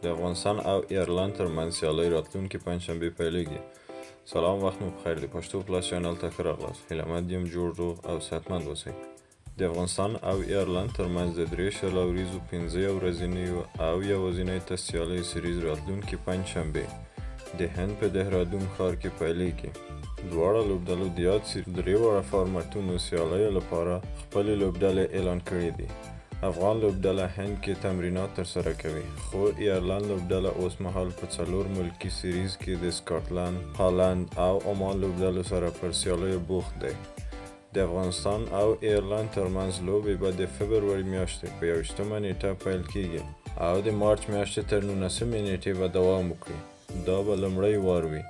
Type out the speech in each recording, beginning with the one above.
د افغانستان او ایرلند ترمنځ سیالۍ راتلونکې پنجشنبې پیلیږي. سلام، وخت مو بخیر. د پښتو پلاس چینل ته ښه راغلاست. هیله مند یم جوړ روغ او صحتمند اوسئ. د افغانستان او ایرلند ترمنځ د 3 شل وریځو 15 ورځنیو او یوازینۍ ټسټ سیالۍ سیریز راتلونکې پنجشنبې د هند په دهرادون ښار کې پیلیږي. دواړه لوبډلو د یاد سیریز 3 واړه فارمټونو سیالیو لپاره خپلې لوبډلې اعلان کړي دي. افغان لوبډله هند کې تمرینات ترسره کوي، خو ایرلند لوبډله اوسمهال په 4 ملکي سیریز کې د سکاټلند، هالند او عمان لوبډلو سره پر سیالیو بوخت دی. د افغانستان او ایرلند ترمنځ لوبې به د فبروري میاشتې په 21 نیټه پیل کیږي او د مارچ میاشتې تر 19 نیټې به دوام وکړي. دا به لومړی وار وي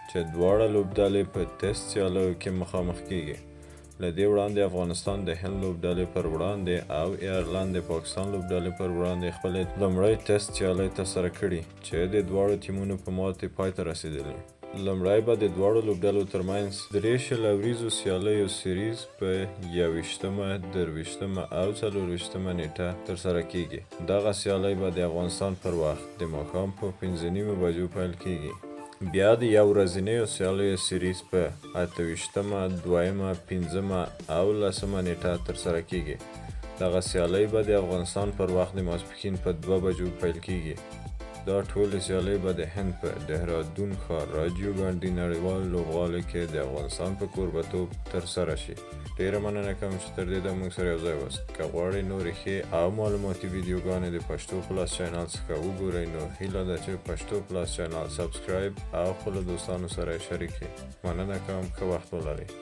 چې دواړه لوبډلې په ټسټ سیالیو کې مخامخ کیږي. له دې وړاندې افغانستان د هند لوبډلې پر وړاندې او ایرلند د پاکستان لوبډلې پر وړاندې خپلې لومړۍ ټسټ سیالۍ ترسره کړي چې د دواړو ټیمونو په ماتې پای ته رسېدلي. لومړی به د دواړو لوبډلو ترمنځ 3 شل وریځو سیالیو سیریز په 21مه، 23مه او 24مه نیټه ترسره کیږي. دغه سیالۍ به د افغانستان پر وخت د ماښام په 5:30 بجو پیل کیږي. بیا د یو ورځنیو سیالیو سیریز په 28مه، 2مه، 5مه او 10مه نیټه ترسره کیږي. دغه سیالۍ به د افغانستان پر وخت د ماسپښین په 2 بجو پیل کیږي. دا ټولې سیالۍ به د هند په دهرادون ښار راجیو ګاندي نړیوال لوبغالي کې د افغانستان په کوربه‌توب ترسره شي. ډیره مننه کوم چې تر دې د موږ سره یوځای واست. که غواړئ نورې ښې او معلوماتي ویډیوګانې د پښتو پلاس چینل څخه وګورئ، نو هیله ده چې پښتو پلاس چینل سبسکرایب او خپلو دوستانو سره یې شریک کړئ. مننه کوم، ښه وخت ولرئ.